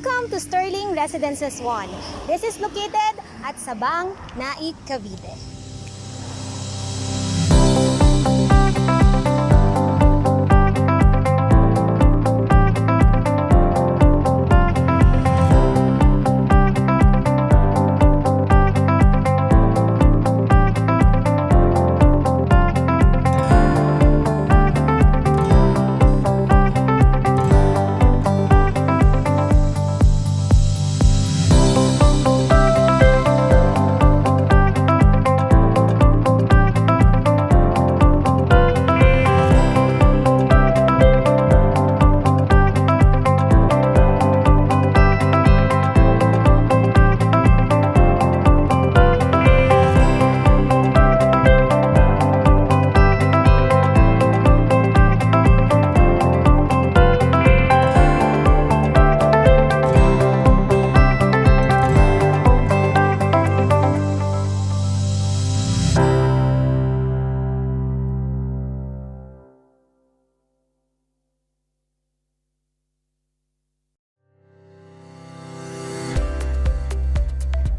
Welcome to Sterling Residences 1. This is located at Sabang, Naik, Cavite.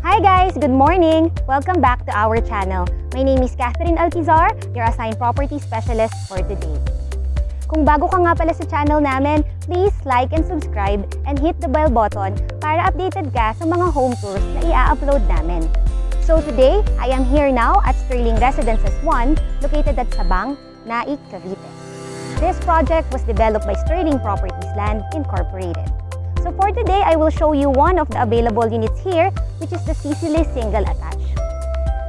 Hi guys! Good morning! Welcome back to our channel. My name is Catherine Alpizar, your assigned property specialist for today. Kung bago ka nga pala sa channel namin, please like and subscribe and hit the bell button para updated ka sa mga home tours na i-upload namin. So today, I am here now at Sterling Residences 1, located at Sabang, Naik, Cavite. This project was developed by Sterling Properties Land Incorporated. So for today, I will show you one of the available units here, which is the Sicily Single Attached.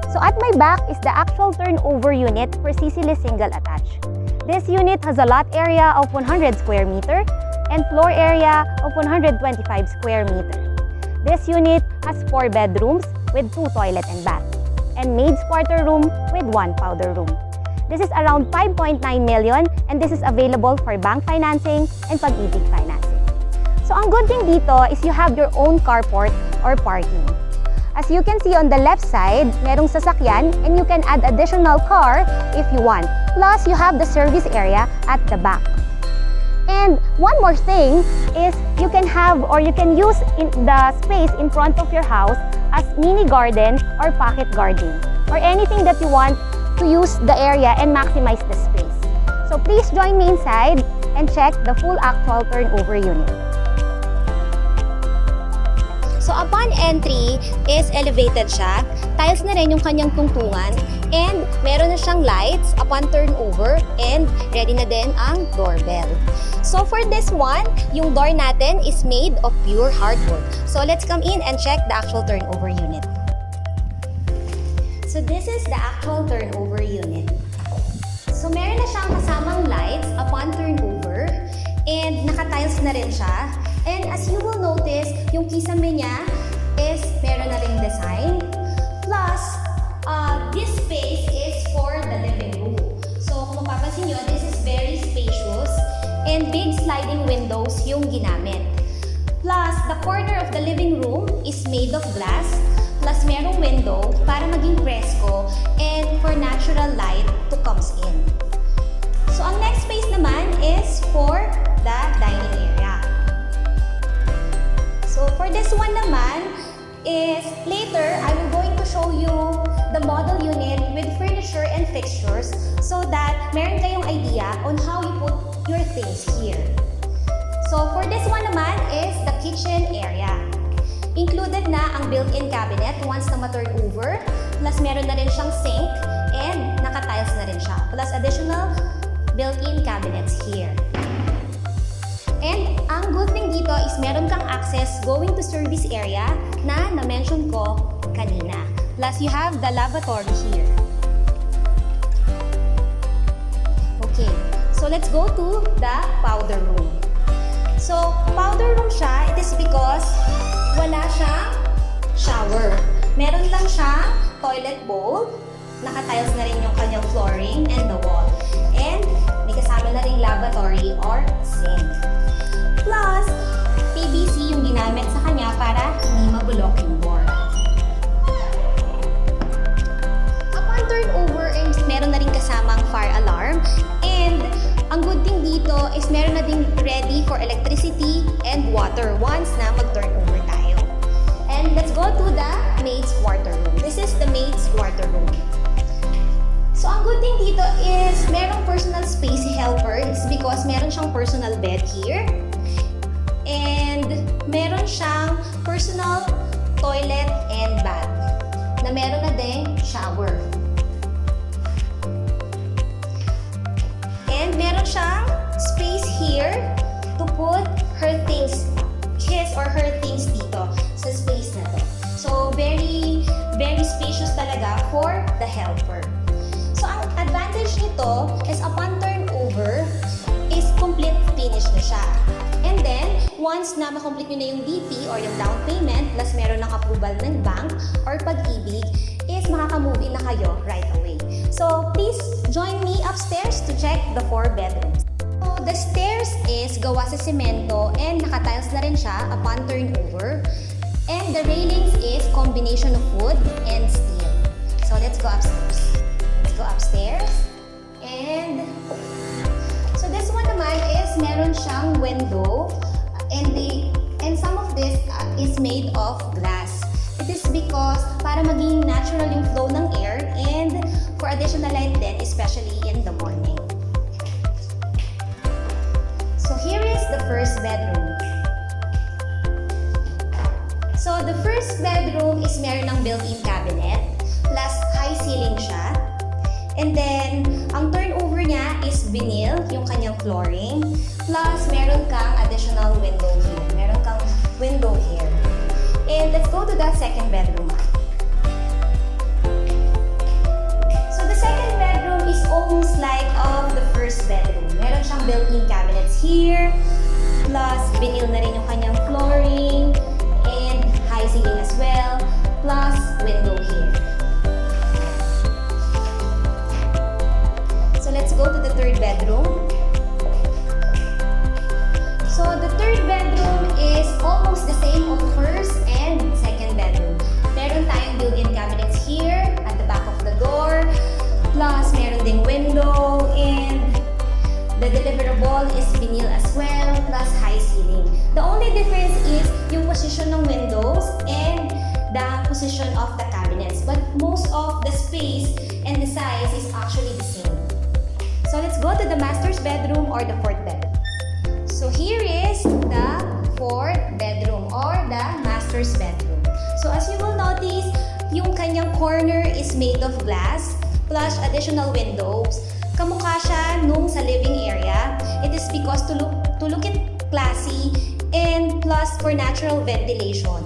So at my back is the actual turnover unit for Sicily Single Attached. This unit has a lot area of 100 square meter and floor area of 125 square meter. This unit has 4 bedrooms with 2 toilet and bath, and maid's quarter room with 1 powder room. This is around 5.9 million and this is available for bank financing and pag-ibig financing. So ang good thing dito is you have your own carport or parking. As you can see on the left side, merong sasakyan and you can add additional car if you want. Plus, you have the service area at the back. And one more thing is you can have or you can use the space in front of your house as mini garden or pocket garden or anything that you want to use the area and maximize the space. So please join me inside and check the full actual turnover unit. So upon entry is elevated siya. Tiles na rin yung kanyang tungtungan and meron na siyang lights upon turnover and ready na din ang doorbell. So for this one, yung door natin is made of pure hardwood. So let's come in and check the actual turnover unit. So this is the actual turnover unit. So meron na siyang kasamang lights upon turnover and naka-tiles na rin siya. And as you will notice, yung kisame niya is meron na ring design. Plus, this space is for the living room. So kung mapapansin nyo, this is very spacious and big sliding windows yung ginamit. Plus, the corner of the living room is made of glass. Plus, merong window para maging presko and for natural light to comes in. So ang next space naman is for the dining area. So for this one naman is later I will going to show you the model unit with furniture and fixtures so that meron kayong idea on how you put your things here. So for this one naman is the kitchen area. Included na ang built-in cabinet once na ma-turn over, plus meron na rin siyang sink and naka-tiles na rin siya, plus additional built-in cabinets here. And ang good thing dito is meron kang access going to service area na na-mention ko kanina. Plus, you have the lavatory here. Okay, so let's go to the powder room. So, powder room siya, it is because wala siyang shower. Meron lang siyang toilet bowl, naka-tiles na rin yung kanyang flooring and the wall. And may kasama na rin lavatory or sink. Plus, PVC yung ginamit sa kanya para hindi mabulok yung door. Upon turnover, meron na rin kasamang fire alarm. And ang good thing dito is meron na din ready for electricity and water once na mag-turn go to the maid's quarter room. This is the maid's quarter room. So, ang good thing dito is merong personal space si helper. It's because meron siyang personal bed here. And meron siyang personal toilet and bath na meron na din shower. And meron siyang space here to put her things, his or her things dito sa space na to. So, very, very spacious talaga for the helper. So, ang advantage nito is upon turnover is complete finish na siya. And then, once na makomplete nyo na yung DP or yung down payment, plus meron ng approval ng bank or pag-ibig, is makaka-move in na kayo right away. So, please join me upstairs to check the 4 bedrooms. So, the stairs is gawa sa semento and naka-tiles na rin siya upon turnover. And the railings is combination of wood and steel. So, let's go upstairs. Let's go upstairs. And so, this one naman is meron siyang window and some of this is made of glass. It is because para maging natural yung flow ng air and for additional light din, especially in the morning. So here is the first bedroom. So the first bedroom is meron ng built-in cabinet plus high ceiling siya. And then, ang turnover niya is vinyl, yung kanyang flooring. Plus, meron kang additional window here. Meron kang window here. And let's go to the second bedroom. So, the second bedroom is almost like of the first bedroom. Meron siyang built-in cabinets here. Plus, vinyl na rin yung kanyang flooring. And high ceiling as well. Plus, window here. Let's go to the third bedroom. So the third bedroom is almost the same of first and second bedroom. Meron tayong built-in cabinets here at the back of the door. Plus, meron ding window and the deliverable is vinyl as well, plus high ceiling. The only difference is yung position ng windows and the position of the cabinets. But most of the space and the size is actually the same. So let's go to the master's bedroom or the fourth bedroom. So here is the fourth bedroom or the master's bedroom. So as you will notice, yung kanyang corner is made of glass plus additional windows. Kamukha siya nung sa living area. It is because to look it classy and plus for natural ventilation.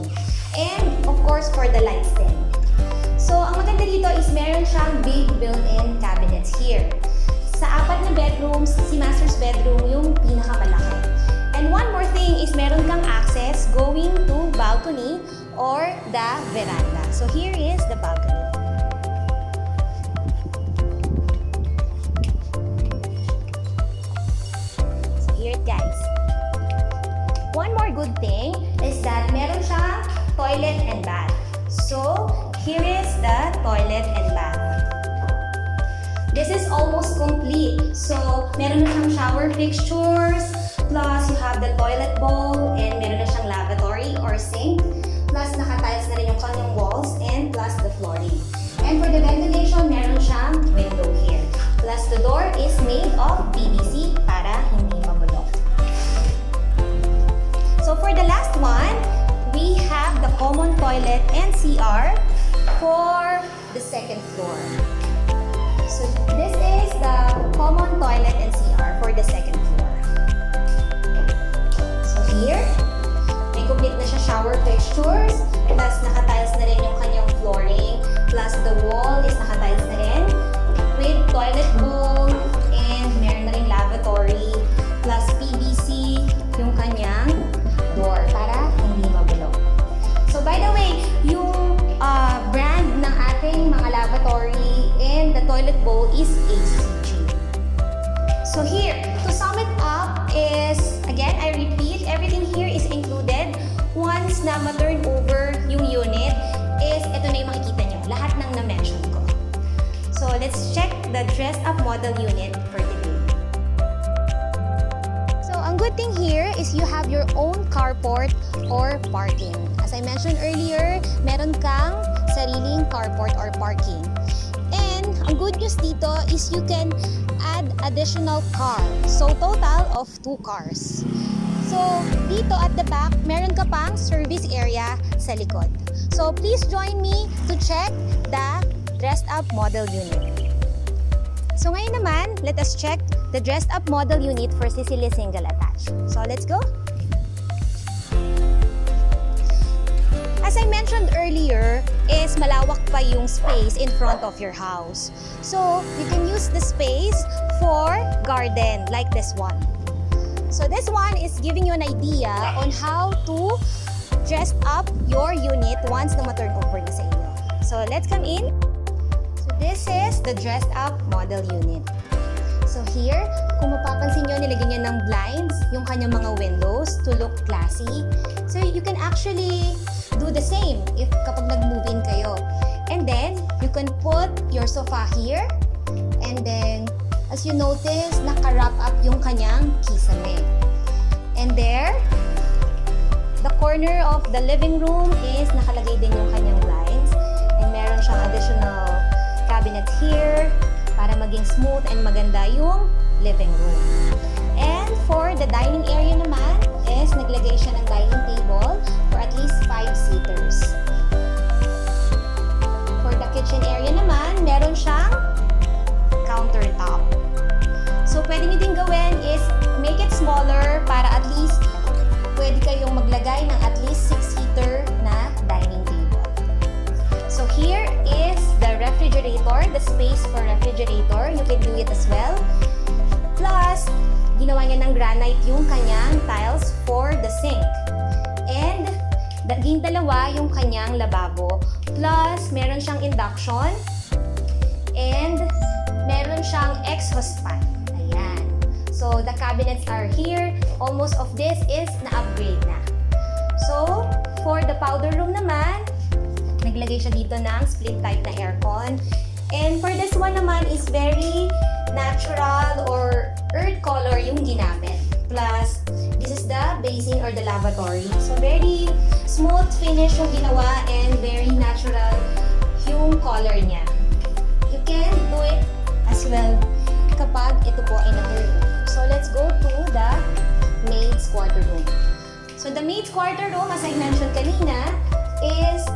And of course for the lights din. So ang maganda dito is meron siyang big built-in cabinets here. Sa 4 na bedrooms, si master's bedroom yung pinakamalaki. And one more thing is meron kang access going to balcony or the veranda. So here is the balcony. So here guys. One more good thing is that meron siyang toilet and bath. So here is the toilet and bath. This is almost complete. So, meron na siyang shower fixtures, plus you have the toilet bowl, and meron na siyang lavatory or sink, plus naka-tiles na rin yung kanyang walls, and plus the flooring. And for the ventilation, meron siyang window here. Plus the door is made of PVC para hindi mabulok. So, for the last one, we have the common toilet and CR for the second floor. So, this is the common toilet and CR for the second floor. So, here, may complete na siya shower fixtures, plus naka-tiles na rin yung kanyang flooring, plus the wall is naka-tiles na rin with toilet bowl, and meron na rin lavatory, plus PVC yung kanyang door para hindi mabulok. So, by the way, yung brand ng ating mga lavatory and the toilet bowl is ACG. So here, to sum it up is, again, I repeat, everything here is included. Once na ma-turn over yung unit, is ito na yung makikita nyo, lahat ng na-mention ko. So let's check the dressed up model unit for today. So ang good good thing here is you have your own carport or parking. As I mentioned earlier, meron kang sariling carport or parking. And ang good news dito is you can add additional car. So total of 2 cars. So dito at the back, meron ka pang service area sa likod. So please join me to check the dressed up model unit. So ngayon naman, let us check the dressed up model unit for Sicily single attached. So let's go. As I mentioned earlier, is malawak pa yung space in front of your house. So you can use the space for garden like this one. So this one is giving you an idea on how to dress up your unit once na ma-turn over na sa inyo. So let's come in. So this is the dressed up model unit. So here, kung mapapansin nyo, nilagyan niya ng blinds yung kanyang mga windows to look classy. So you can actually do the same if kapag nag-move in kayo. And then, you can put your sofa here. And then, as you notice, naka-wrap up yung kanyang kisame. And there, the corner of the living room is nakalagay din yung kanyang blinds. And meron siyang additional cabinets here para maging smooth and maganda yung living room. And for the dining area naman is naglagay siya ng dining table for at least 5 seaters. For the kitchen area naman, meron siyang countertop. So pwede nyo din gawin is make it smaller para at least pwede kayong maglagay ng at least 6-seater na dining table. So here is the refrigerator, the space for refrigerator. You can do it as well. Plus, ginawa niya ng granite yung kanyang tiles for the sink. And, naging dalawa yung kanyang lababo. Plus, meron siyang induction. And, meron siyang exhaust fan. Ayan. So, the cabinets are here. Almost of this is na-upgrade na. So, for the powder room naman, naglagay siya dito ng split type na aircon. And for this one naman is very natural or earth color yung ginamit. Plus, this is the basin or the lavatory. So, very smooth finish yung ginawa and very natural yung color niya. You can do it as well kapag ito po ay na-turn over. So, let's go to the maid's quarter room. So, the maid's quarter room, as I mentioned kanina, is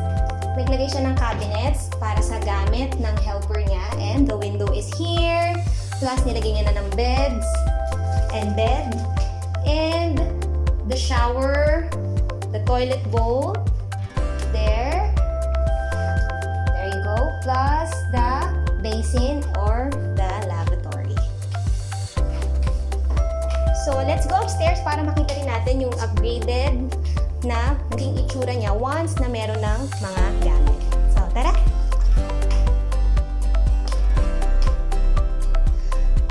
naglagay siya ng cabinets para sa gamit ng helper niya. And the window is here. Plus, nilagay niya na ng beds and bed. And the shower, the toilet bowl. There. There you go. Plus, the basin or the lavatory. So, let's go upstairs para makita rin natin yung upgraded na maging itsura niya once na meron ng mga gamit. So, tara!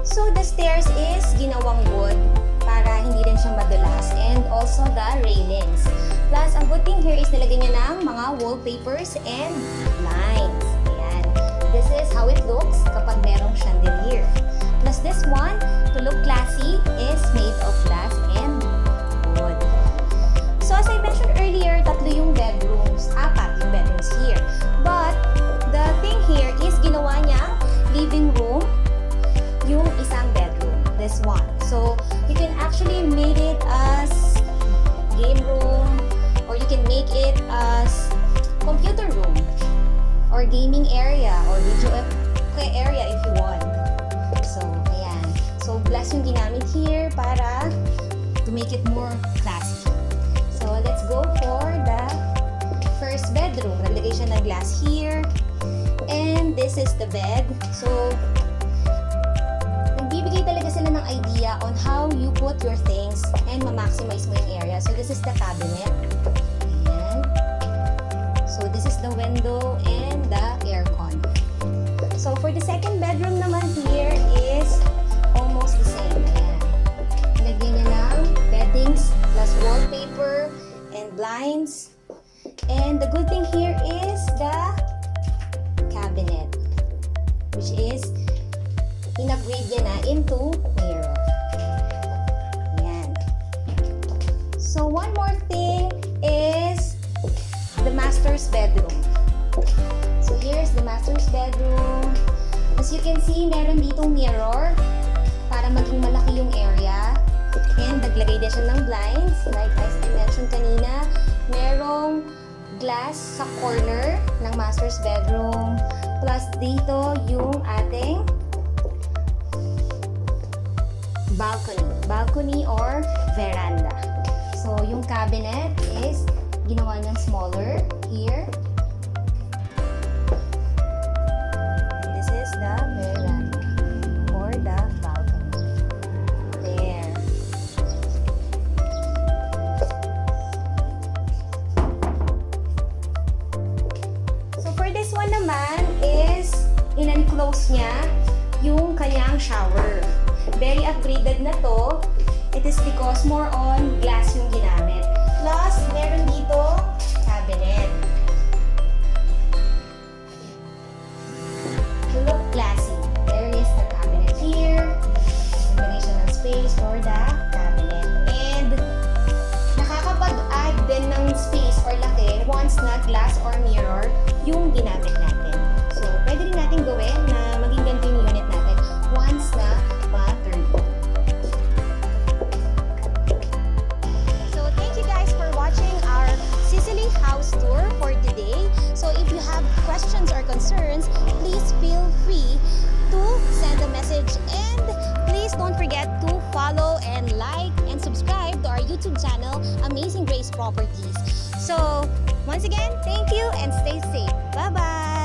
So, the stairs is ginawang wood para hindi rin siya madulas and also the railings. Plus, ang good thing here is nilagay niya ng mga wallpapers and blinds. Ayan. This is how it looks kapag merong chandelier. Plus, this one, to look classy, is made of glass and wood. So as I mentioned earlier, 3 yung bedrooms, 4 yung bedrooms here. But the thing here is ginawa niyang living room yung isang bedroom, this one. So you can actually make it as game room or you can make it as computer room or gaming area or video area if you want. So ayan. So glass yung ginamit here para to make it more classy. So, let's go for the first bedroom. Naglagay siya ng glass here. And this is the bed. So, nagbibigay talaga sila ng idea on how you put your things and ma-maximize mo yung area. So, this is the cabinet. Ayan. So, this is the window and the aircon. So, for the second bedroom naman here is almost the same. Ayan. Nilagyan niya ng beddings plus wallpaper and blinds. And the good thing here is the cabinet, which is in-upgrade niya na into mirror. Ayan. So one more thing is the master's bedroom. So here's the master's bedroom. As you can see, meron ditong mirror para maging malaki yung area. And naglagay din siya ng blinds. Like as I mentioned kanina, merong glass sa corner ng master's bedroom. Plus dito yung ating balcony or veranda. So yung cabinet is ginawa niyang smaller here. And this is the veranda or the balcony. There. So for this one naman is in-enclose niya yung kanyang shower. Very upgraded na to. It is because more on glass yung ginamit. Plus, meron dito cabinet. To look classy, there is the cabinet here. Naglagay siya ng space for the cabinet. And nakakapag-add din ng space or laki once na glass or mirror yung ginamit natin. So, pwede rin natin gawin na maging ganito yung unit natin once na ma-turn over. So, thank you guys for watching our Sicily house tour for today. So, if you have questions or concerns, please feel free to send a message, and please don't forget to follow and like and subscribe to our YouTube channel, Amazing Grace Properties. So, once again, thank you and stay safe. Bye-bye!